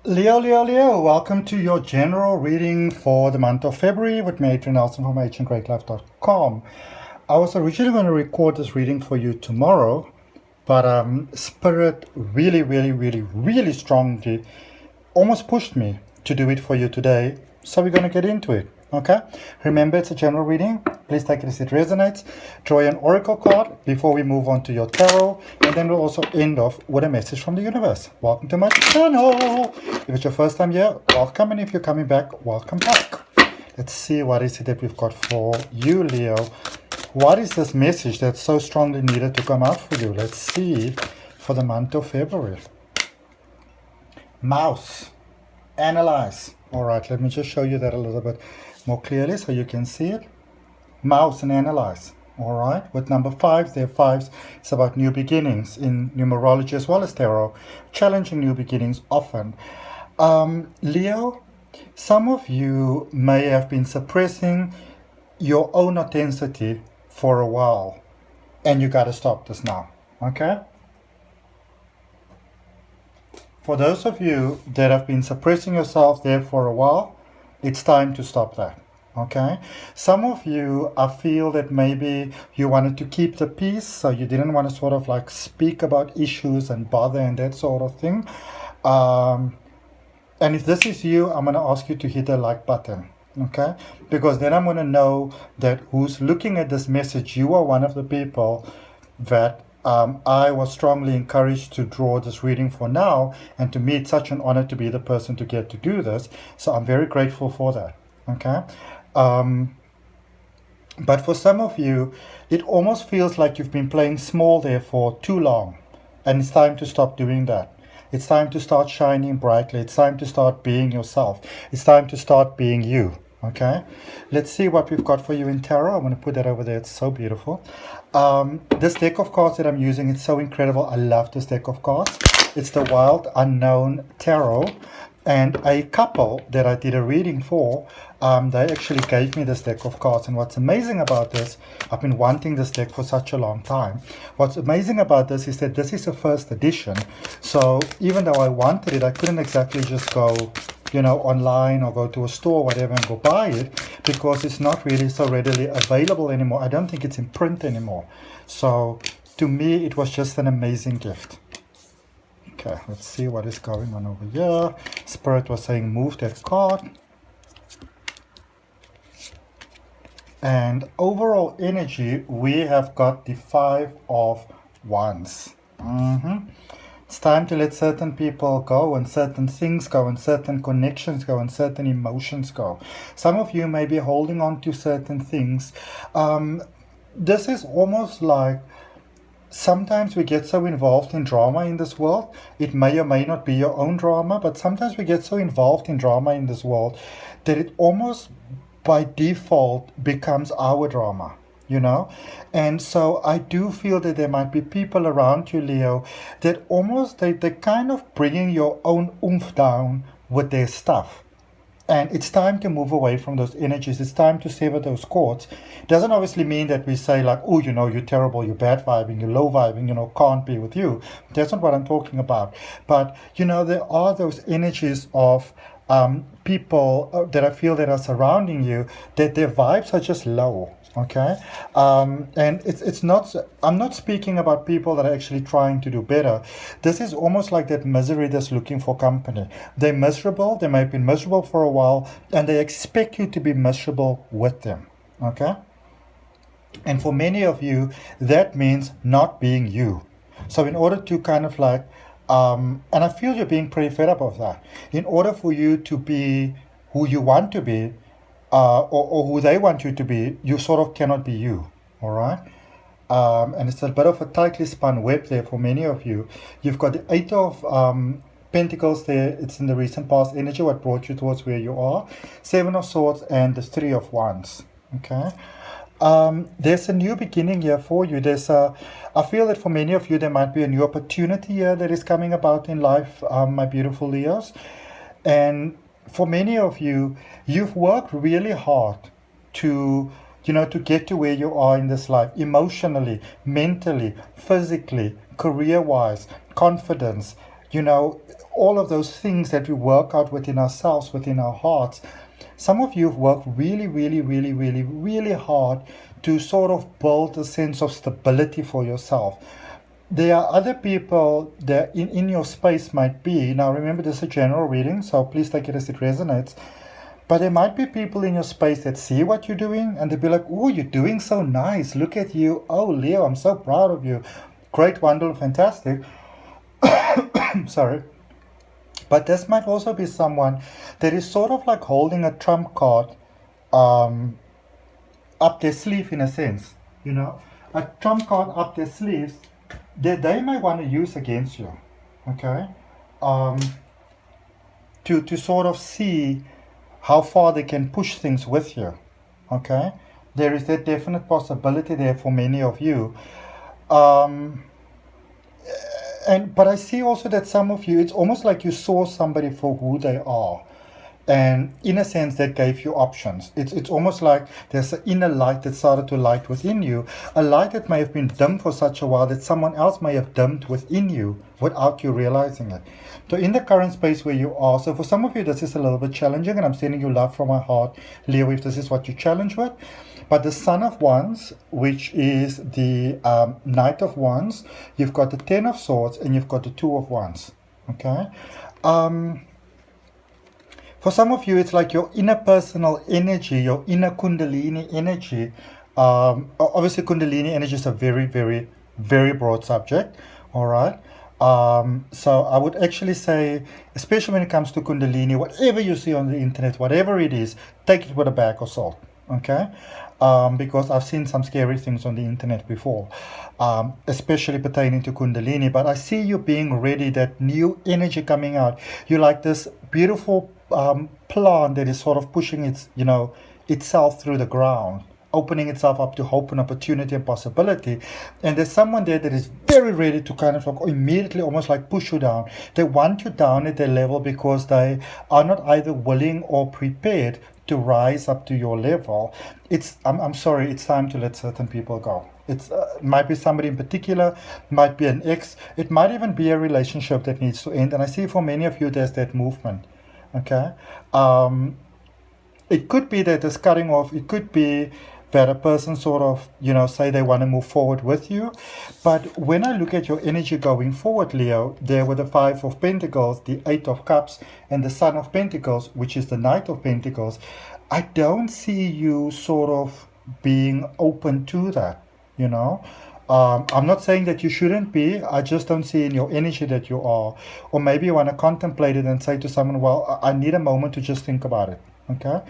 Leo, welcome to your general reading for the month of February with me, Adrian Nelson from ahngreatlife.com. I was originally going to record this reading for you tomorrow, but Spirit really strongly almost pushed me to do it for you today, so we're going to get into it. Okay, remember it's a general reading. Please take it as it resonates. Draw an oracle card before we move on to your tarot, and then we'll also end off with a message from the universe. Welcome to my channel. If it's your first time here, welcome, and if you're coming back, welcome back. Let's see what is it that we've got for you, Leo. What is this message that's so strongly needed to come out for you? Let's see for the month of February. Mouse. Analyze. All right, let me just show you that a little bit more clearly so you can see it. Mouse and analyze. All right, with number 5, there are 5s. It's about new beginnings in numerology as well as tarot. Challenging new beginnings often. Leo, some of you may have been suppressing your own authenticity for a while, and you got to stop this now. Okay? For those of you that have been suppressing yourself there for a while, it's time to stop that. Okay? Some of you, I feel that maybe you wanted to keep the peace, so you didn't want to sort of like speak about issues and bother and that sort of thing. And if this is you, I'm going to ask you to hit the like button. Okay? Because then I'm going to know that who's looking at this message, you are one of the people that I was strongly encouraged to draw this reading for now, and to me it's such an honor to be the person to get to do this, so I'm very grateful for that. Okay, but for some of you it almost feels like you've been playing small there for too long, and it's time to stop doing that. It's time to start shining brightly. It's time to start being yourself. It's time to start being you. Okay, let's see what we've got for you in tarot. I'm going to put that over there. It's so beautiful. This deck of cards that I'm using, it's so incredible. I love this deck of cards. It's the Wild Unknown Tarot. And a couple that I did a reading for, they actually gave me this deck of cards. And what's amazing about this, I've been wanting this deck for such a long time. What's amazing about this is that this is a first edition. So even though I wanted it, I couldn't exactly just go, online or go to a store or whatever and go buy it, because it's not really so readily available anymore. I don't think it's in print anymore. So to me, it was just an amazing gift. Okay, let's see what is going on over here. Spirit was saying move that card. And overall energy, we have got the 5 of Wands. It's time to let certain people go, and certain things go, and certain connections go, and certain emotions go. Some of you may be holding on to certain things. This is almost like sometimes we get so involved in drama in this world. It may or may not be your own drama, but sometimes we get so involved in drama in this world that it almost by default becomes our drama. And so I do feel that there might be people around you, Leo, that almost they're kind of bringing your own oomph down with their stuff. And it's time to move away from those energies. It's time to sever those cords. It doesn't obviously mean that we say like, oh, you're terrible, you're bad vibing, you're low vibing, can't be with you. That's not what I'm talking about. But, there are those energies of people that I feel that are surrounding you, that their vibes are just low. Okay, and it's not. I'm not speaking about people that are actually trying to do better. This is almost like that misery that's looking for company. They're miserable. They might have been miserable for a while, and they expect you to be miserable with them. Okay, and for many of you, that means not being you. So in order to kind of like, and I feel you're being pretty fed up of that. In order for you to be who you want to be. Or who they want you to be, you sort of cannot be you, all right? And it's a bit of a tightly spun web there for many of you. You've got the 8 of Pentacles there. It's in the recent past energy, what brought you towards where you are. 7 of Swords and the 3 of Wands, okay? There's a new beginning here for you. I feel that for many of you, there might be a new opportunity here that is coming about in life, my beautiful Leos. And for many of you, you've worked really hard to get to where you are in this life, emotionally, mentally, physically, career-wise, confidence, all of those things that we work out within ourselves, within our hearts. Some of you have worked really, really, really, really, really hard to sort of build a sense of stability for yourself. There are other people that in your space might be, now remember this is a general reading, so please take it as it resonates, but there might be people in your space that see what you're doing and they'll be like, oh, you're doing so nice, look at you, oh Leo, I'm so proud of you, great, wonderful, fantastic. Sorry. But this might also be someone that is sort of like holding a trump card up their sleeve, in a sense, you know, a trump card up their sleeves that they may want to use against you, okay, to sort of see how far they can push things with you, okay. There is that definite possibility there for many of you. But I see also that some of you, it's almost like you saw somebody for who they are. And in a sense, that gave you options. It's almost like there's an inner light that started to light within you. A light that may have been dimmed for such a while that someone else may have dimmed within you without you realizing it. So in the current space where you are, so for some of you, this is a little bit challenging, and I'm sending you love from my heart, Leo, if this is what you challenge with. But the Son of Wands, which is the Knight of Wands, you've got the Ten of Swords, and you've got the Two of Wands. Okay? For some of you, it's like your inner personal energy, your inner Kundalini energy. Obviously, Kundalini energy is a very, very, very broad subject. All right? So I would actually say, especially when it comes to Kundalini, whatever you see on the internet, whatever it is, take it with a bag of salt. Okay? Because I've seen some scary things on the internet before, especially pertaining to Kundalini. But I see you being ready, that new energy coming out. You're like this beautiful plant that is sort of pushing its, itself through the ground, opening itself up to hope and opportunity and possibility. And there's someone there that is very ready to kind of like immediately almost like push you down. They want you down at their level because they are not either willing or prepared to rise up to your level. I'm sorry, it's time to let certain people go. It might be somebody in particular, might be an ex, it might even be a relationship that needs to end. And I see for many of you there's that movement. Okay, it could be that it's cutting off. It could be that a person sort of, say they want to move forward with you. But when I look at your energy going forward, Leo, there were the Five of Pentacles, the Eight of Cups, and the Son of Pentacles, which is the Knight of Pentacles. I don't see you sort of being open to that, I'm not saying that you shouldn't be. I just don't see in your energy that you are. Or maybe you want to contemplate it and say to someone, well, I need a moment to just think about it. Okay?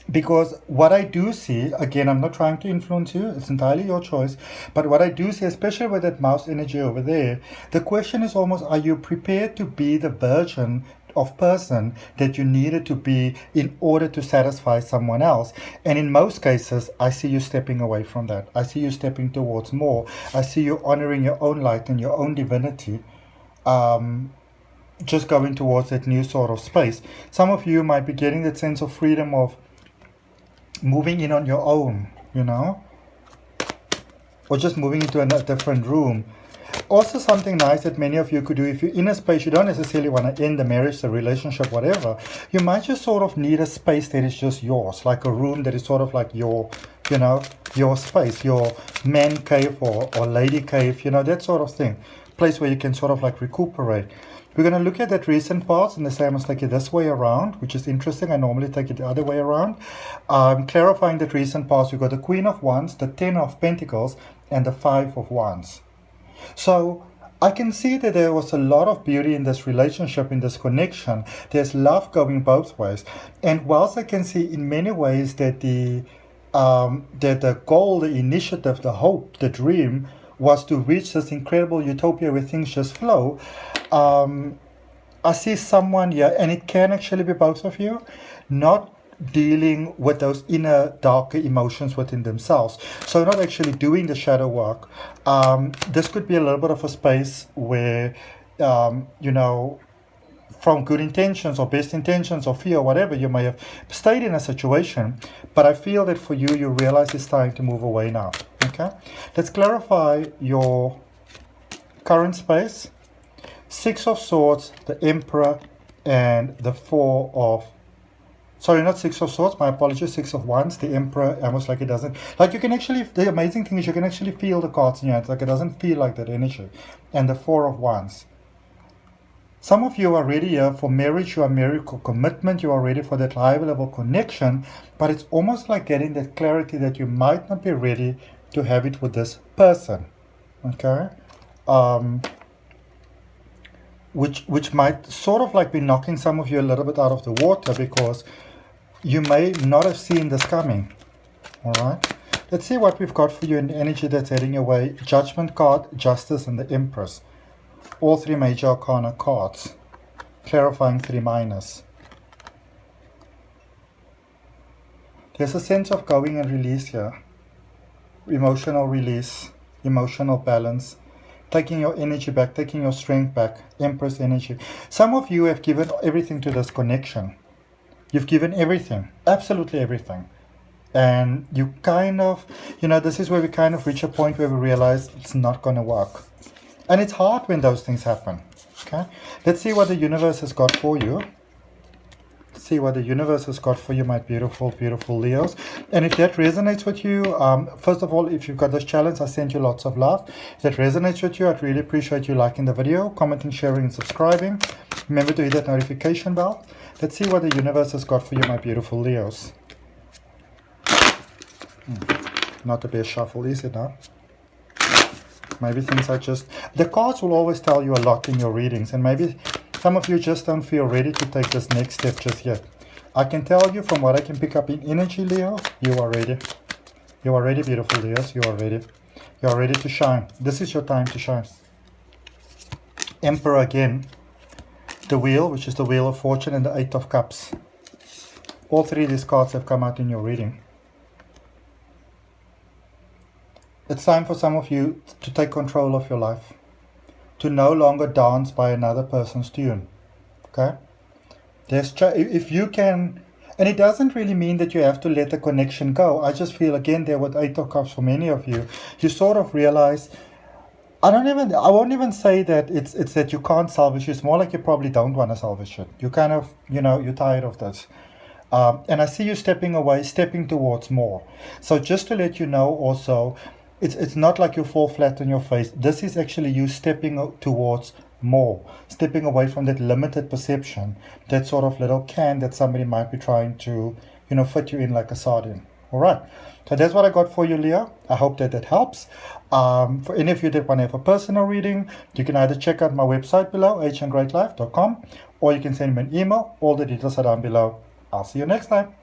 Because what I do see, again, I'm not trying to influence you. It's entirely your choice. But what I do see, especially with that mouse energy over there, the question is almost, are you prepared to be the version of person that you needed to be in order to satisfy someone else? And in most cases, I see you stepping away from that. I see you stepping towards more. I see you honoring your own light and your own divinity, just going towards that new sort of space. Some of you might be getting that sense of freedom of moving in on your own, or just moving into a different room. Also, something nice that many of you could do, if you're in a space, you don't necessarily want to end the marriage, the relationship, whatever. You might just sort of need a space that is just yours, like a room that is sort of like your space, your man cave or lady cave, that sort of thing. Place where you can sort of like recuperate. We're going to look at that recent past and the same as take it this way around, which is interesting. I normally take it the other way around. Clarifying that recent past, we've got the Queen of Wands, the Ten of Pentacles, and the Five of Wands. So I can see that there was a lot of beauty in this relationship, in this connection. There's love going both ways. And whilst I can see in many ways that the goal, the initiative, the hope, the dream was to reach this incredible utopia where things just flow, I see someone here, and it can actually be both of you, not dealing with those inner darker emotions within themselves. So not actually doing the shadow work. This could be a little bit of a space where, from good intentions or best intentions or fear or whatever, you may have stayed in a situation. But I feel that for you, you realize it's time to move away now. Okay? Let's clarify your current space. Six of Swords, the Emperor, and the Four of... Sorry, not Six of Swords, my apologies, Six of Wands, the Emperor, almost like it doesn't... Like you can actually... The amazing thing is you can actually feel the cards in your hands, like it doesn't feel like that energy. And the Four of Wands. Some of you are ready here for marriage, you are married for commitment, you are ready for that high level connection, but it's almost like getting that clarity that you might not be ready to have it with this person. Okay? Which might sort of like be knocking some of you a little bit out of the water, because you may not have seen this coming. Alright? Let's see what we've got for you in the energy that's heading your way. Judgment card, Justice, and the Empress. All three major arcana cards. Clarifying three minors. There's a sense of going and release here. Emotional release, emotional balance. Taking your energy back, taking your strength back. Empress energy. Some of you have given everything to this connection. You've given everything, absolutely everything. And you kind of, this is where we kind of reach a point where we realize it's not going to work. And it's hard when those things happen. Okay? Let's see what the universe has got for you. See what the universe has got for you, my beautiful, beautiful Leos. And if that resonates with you, first of all, if you've got this challenge, I send you lots of love. If that resonates with you, I'd really appreciate you liking the video, commenting, sharing, and subscribing. Remember to hit that notification bell. Let's see what the universe has got for you, my beautiful Leos. Not the best shuffle, is it now? Maybe things are just... The cards will always tell you a lot in your readings, and maybe some of you just don't feel ready to take this next step just yet. I can tell you from what I can pick up in energy, Leo, you are ready. You are ready, beautiful Leos. You are ready. You are ready to shine. This is your time to shine. Emperor again. The Wheel, which is the Wheel of Fortune, and the Eight of Cups. All three of these cards have come out in your reading. It's time for some of you to take control of your life. To no longer dance by another person's tune. Okay? If you can, and it doesn't really mean that you have to let the connection go. I just feel again there with Eight of Cups for many of you, you sort of realize, I won't even say that it's that you can't salvage it. It's more like you probably don't want to salvage it. You kind of, you're tired of this. And I see you stepping away, stepping towards more. So just to let you know also, it's not like you fall flat on your face. This is actually you stepping towards more. Stepping away from that limited perception. That sort of little can that somebody might be trying to, fit you in like a sardine. Alright. So that's what I got for you, Leo. I hope that helps. For any of you that want to have a personal reading, you can either check out my website below, ahngreatlife.com, or you can send me an email. All the details are down below. I'll see you next time.